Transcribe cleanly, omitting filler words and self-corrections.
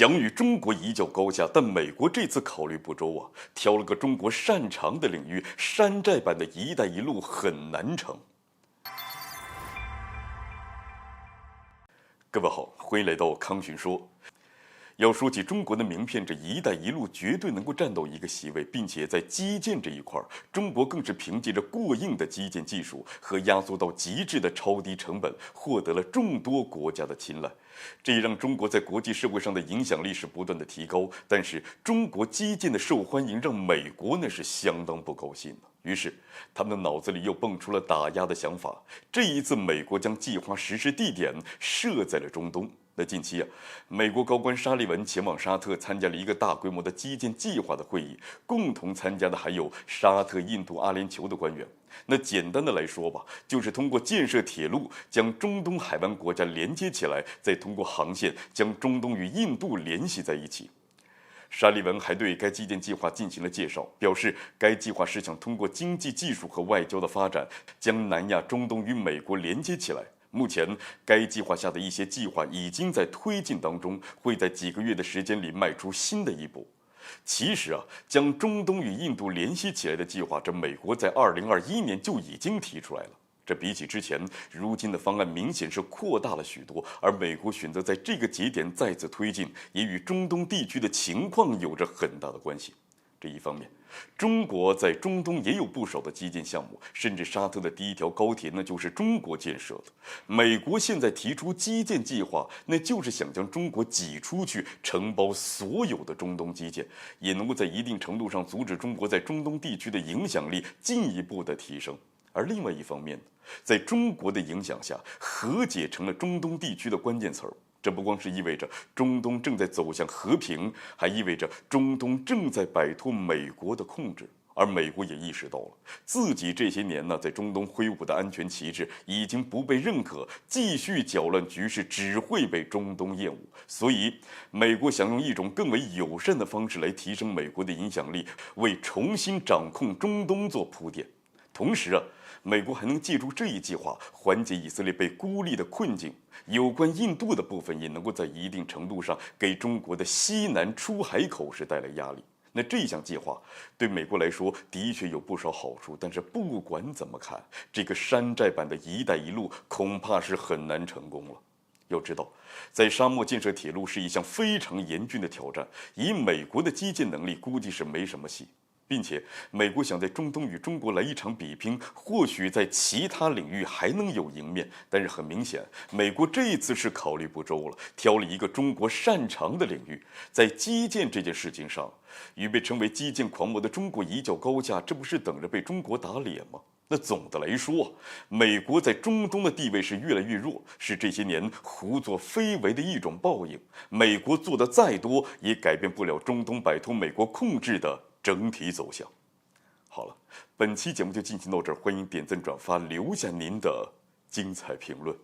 想与中国一较高下，但美国这次考虑不周啊，挑了个中国擅长的领域，山寨版的“一带一路”很难成。各位好，欢迎来到康群说。要说起中国的名片，这“一带一路”绝对能够占到一个席位，并且在基建这一块，中国更是凭借着过硬的基建技术和压缩到极致的超低成本，获得了众多国家的青睐。这也让中国在国际社会上的影响力是不断的提高。但是，中国基建的受欢迎让美国那是相当不高兴的。于是，他们的脑子里又蹦出了打压的想法。这一次，美国将计划实施地点设在了中东。那近期啊，美国高官沙利文前往沙特参加了一个大规模的基建计划的会议，共同参加的还有沙特、印度、阿联酋的官员。那简单的来说吧，就是通过建设铁路将中东海湾国家连接起来，再通过航线将中东与印度联系在一起。沙利文还对该基建计划进行了介绍，表示该计划是想通过经济技术和外交的发展，将南亚、中东与美国连接起来。目前，该计划下的一些计划已经在推进当中，会在几个月的时间里迈出新的一步。其实啊，将中东与印度联系起来的计划，这美国在2021年就已经提出来了。这比起之前，如今的方案明显是扩大了许多，而美国选择在这个节点再次推进，也与中东地区的情况有着很大的关系。这一方面，中国在中东也有不少的基建项目，甚至沙特的第一条高铁那就是中国建设的。美国现在提出基建计划，那就是想将中国挤出去，承包所有的中东基建，也能够在一定程度上阻止中国在中东地区的影响力进一步的提升。而另外一方面，在中国的影响下，和解成了中东地区的关键词儿。这不光是意味着中东正在走向和平，还意味着中东正在摆脱美国的控制。而美国也意识到了自己这些年在中东挥舞的安全旗帜已经不被认可，继续搅乱局势只会被中东厌恶。所以，美国想用一种更为友善的方式来提升美国的影响力，为重新掌控中东做铺垫。同时美国还能借助这一计划缓解以色列被孤立的困境。有关印度的部分也能够在一定程度上给中国的西南出海口是带来压力。那这项计划对美国来说的确有不少好处，但是不管怎么看，这个山寨版的“一带一路”恐怕是很难成功了。要知道，在沙漠建设铁路是一项非常严峻的挑战，以美国的基建能力，估计是没什么戏。并且，美国想在中东与中国来一场比拼，或许在其他领域还能有赢面，但是很明显，美国这一次是考虑不周了，挑了一个中国擅长的领域。在基建这件事情上，与被称为基建狂魔的中国一较高下，这不是等着被中国打脸吗？那总的来说，美国在中东的地位是越来越弱，是这些年胡作非为的一种报应。美国做的再多，也改变不了中东摆脱美国控制的整体走向。好了，本期节目就进行到这儿，欢迎点赞转发，留下您的精彩评论。